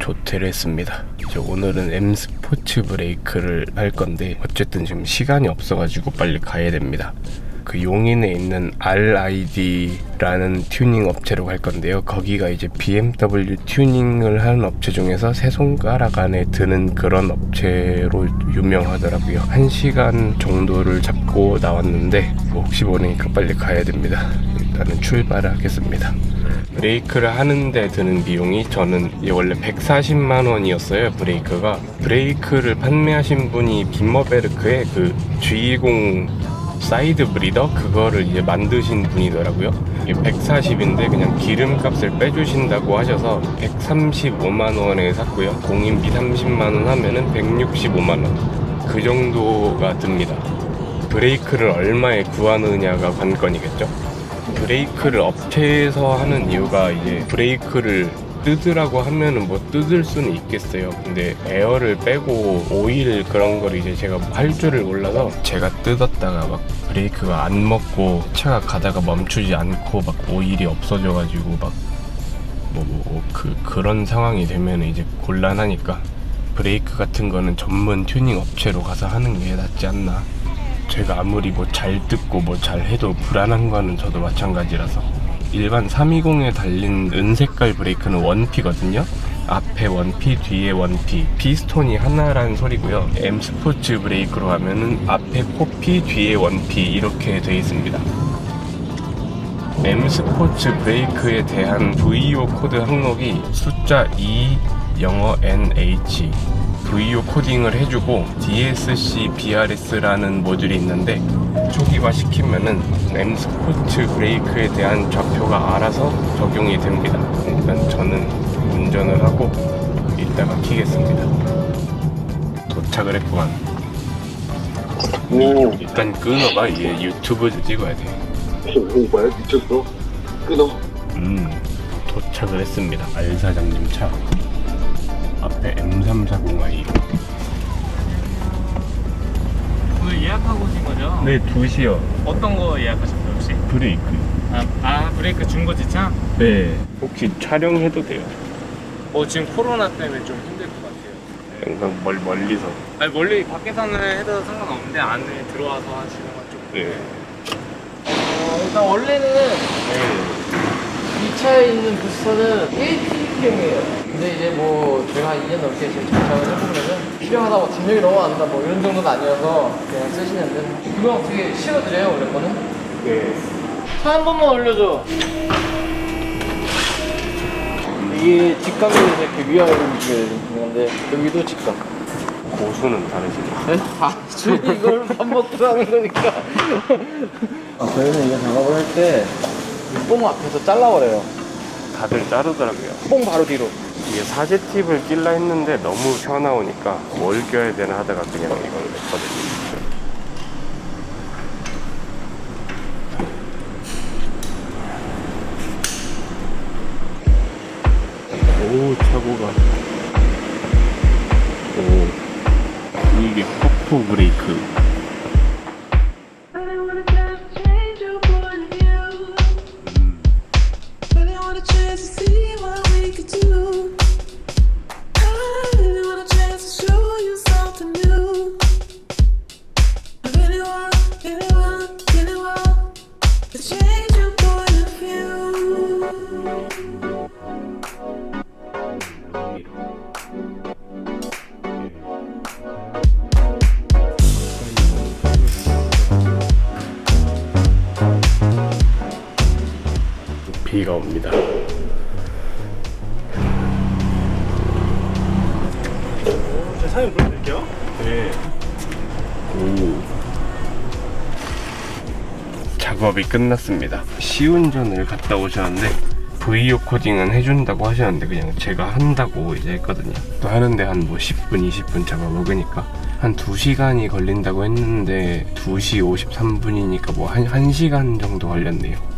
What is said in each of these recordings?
조퇴를 했습니다. 이제 오늘은 M 스포츠 브레이크를 할 건데 어쨌든 지금 시간이 없어가지고 빨리 가야 됩니다. 그 용인에 있는 RID라는 튜닝 업체로 갈 건데요. 거기가 이제 BMW 튜닝을 하는 업체 중에서 세 손가락 안에 드는 그런 업체로 유명하더라고요. 1시간 정도를 잡고 나왔는데 혹시 모르니까 빨리 가야 됩니다. 일단은 출발을 하겠습니다. 브레이크를 하는데 드는 비용이 저는 원래 140만 원이었어요. 브레이크를 판매하신 분이 빈머베르크의 그 G20 사이드 브리더 그거를 이제 만드신 분이더라고요. 이게 140인데 그냥 기름값을 빼주신다고 하셔서 135만 원에 샀고요. 공인비 30만 원 하면은 165만 원 그 정도가 듭니다. 브레이크를 얼마에 구하느냐가 관건이겠죠. 브레이크를 업체에서 하는 이유가 이제 브레이크를 뜯으라고 하면은 뭐 뜯을 수는 있겠어요. 근데 에어를 빼고 오일 그런 걸 이제 제가 할 줄을 몰라서 제가 뜯었다가 막 브레이크가 안 먹고 차가 가다가 멈추지 않고 막 오일이 없어져가지고 막 그런 상황이 되면 이제 곤란하니까 브레이크 같은 거는 전문 튜닝 업체로 가서 하는 게 낫지 않나. 제가 아무리 뭐 잘 뜯고 뭐 잘 해도 불안한 거는 저도 마찬가지라서. 일반 320에 달린 은색깔 브레이크는 원피거든요. 앞에 원피, 뒤에 원피, 피스톤이 하나라는 소리고요. M 스포츠 브레이크로 하면은 앞에 포피, 뒤에 원피 이렇게 되어 있습니다. M 스포츠 브레이크에 대한 VO 코드 항목이 숫자 2, 영어 NH VO 코딩을 해주고 DSC BRS라는 모듈이 있는데 초기화 시키면은 M 스포츠 브레이크에 대한 좌표가 알아서 적용이 됩니다. 일단 저는 운전을 하고 이따가 키겠습니다. 도착을 했구만. 오. 일단 끊어봐. 이게 유튜브를 찍어야 돼. 오, 뭐야? 미쳤어? 끊어. 도착을 했습니다. 알사장님 차 앞에 M340i. 오늘 예약하고 오신 거죠? 네, 2시요. 어떤 거 예약하셨어요 혹시? 브레이크. 브레이크 중고지차? 네. 혹시 촬영해도 돼요? 지금 코로나 때문에 좀 힘들 것 같아요. 그냥 멀리서. 아니 멀리 밖에서는 해도 상관없는데 안에 들어와서 하시는 건 좀. 네. 일단 원래는 이 차에 있는 부스터는 1TPM이에요. 근데 이제 뭐 제가 한 2년 넘게 지금 장착을 해보면은 필요하다, 뭐 담력이 너무 안 난다, 뭐 이런 정도는 아니어서 그냥 쓰시는데 그거 어떻게 실어드려요, 원래 거는? 네. 차 한 번만 올려줘. 이게 직각으로 이렇게 위아래로 움직여야 되는 건데 여기도 직각. 고수는 다르시네. 네? 저희 이걸 밥 먹고 하는 거니까. 저희는 이거 작업을 할 때 뽕 앞에서 잘라버려요. 다들 자르더라고요. 뽕 바로 뒤로. 이게 사제 팁을 낄라 했는데 너무 튀어나오니까 뭘 껴야 되나 하다가 그냥 이걸 냈거든요. 오, 차고가. 오, 이게 폭포 브레이크. 비가 옵니다. 제 사연 보여드릴게요. 네. 오. 작업이 끝났습니다. 시운전을 갔다 오셨는데 VO 코딩은 해준다고 하셨는데 그냥 제가 한다고 이제 했거든요. 또 하는데 한 뭐 10분, 20분 잡아먹으니까 한 2시간이 걸린다고 했는데 2시 53분이니까 뭐 한 1시간 정도 걸렸네요.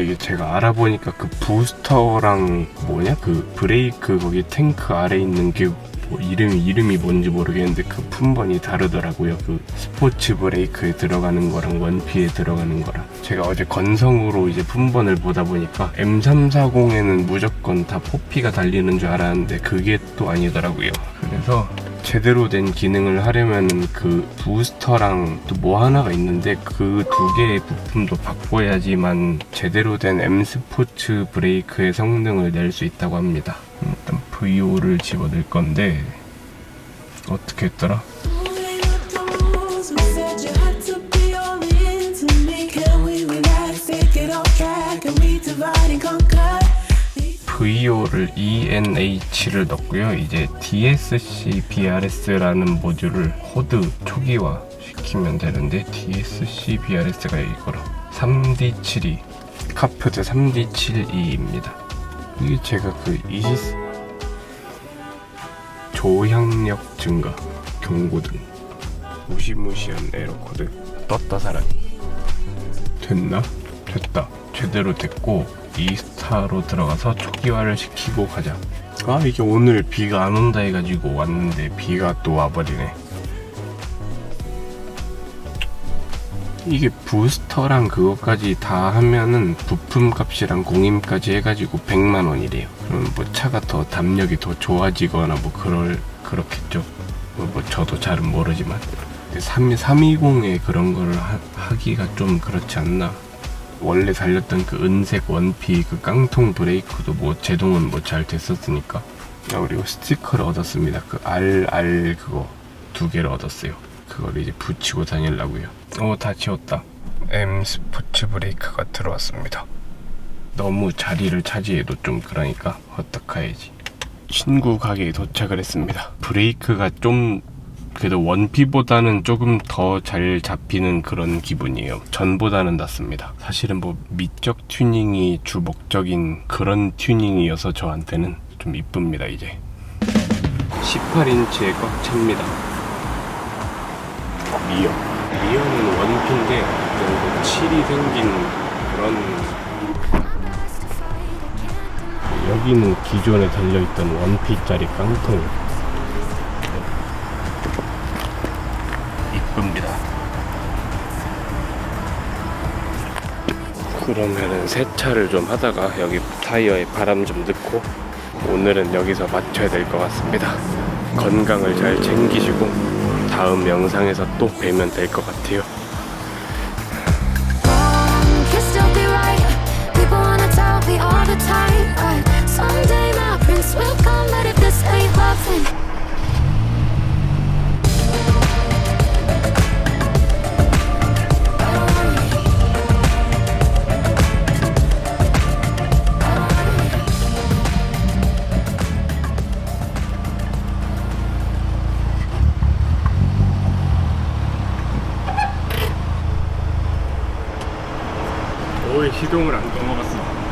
이게 제가 알아보니까 그 부스터랑 뭐냐? 그 브레이크 거기 탱크 아래 있는 게 뭐 이름이 뭔지 모르겠는데 그 품번이 다르더라고요. 그 스포츠 브레이크에 들어가는 거랑 원피에 들어가는 거랑. 제가 어제 건성으로 이제 품번을 보다 보니까 M340에는 무조건 다 포피가 달리는 줄 알았는데 그게 또 아니더라고요. 그래서 제대로 된 기능을 하려면 그 부스터랑 또 뭐 하나가 있는데 그 두 개의 부품도 바꿔야지만 제대로 된 M 스포츠 브레이크의 성능을 낼 수 있다고 합니다. 일단 V5를 집어넣을 건데 어떻게 했더라? V5를 ENH를 넣고요. 이제 DSC BRS라는 모듈을 호드 초기화 시키면 되는데 DSC BRS가 이거라. 3D72 카프드 3D72입니다. 이게 제가 그 이시스 조향력 증가 경고등 무시무시한 에러 코드 떴다 사라지. 됐나? 됐다. 제대로 됐고 2스타로 들어가서 초기화를 시키고 가자. 아 이게 오늘 비가 안 온다 해가지고 왔는데 비가 또 와버리네. 이게 부스터랑 그것까지 다 하면은 부품 값이랑 공임까지 해가지고 100만 원이래요. 그럼 뭐 차가 더 담력이 더 좋아지거나 뭐 그렇겠죠. 뭐 저도 잘은 모르지만 320에 그런 거를 하기가 좀 그렇지 않나. 원래 달렸던 그 은색 원피 그 깡통 브레이크도 뭐 제동은 뭐 잘 됐었으니까. 그리고 스티커를 얻었습니다. 그 RR 그거 2개를 얻었어요. 그걸 이제 붙이고 다니려고요. 다 지웠다. M 스포츠 브레이크가 들어왔습니다. 너무 자리를 차지해도 좀 그러니까 어떡해야지. 친구 가게에 도착을 했습니다. 브레이크가 좀 그래도 원피보다는 조금 더 잘 잡히는 그런 기분이에요. 전보다는 낫습니다. 사실은 뭐 미적 튜닝이 주 목적인 그런 튜닝이어서 저한테는 좀 이쁩니다. 이제 18인치에 꽉 찹니다. 미어는 원피인데 뭐 칠이 생긴 그런. 여기는 기존에 달려있던 원피짜리 깡통 이쁩니다. 그러면은 세차를 좀 하다가 여기 타이어에 바람 좀 넣고 오늘은 여기서 마쳐야 될 것 같습니다. 건강을 잘 챙기시고 다음 영상에서 또 뵈면 될 것 같아요. 시동을 안 꺼먹었어.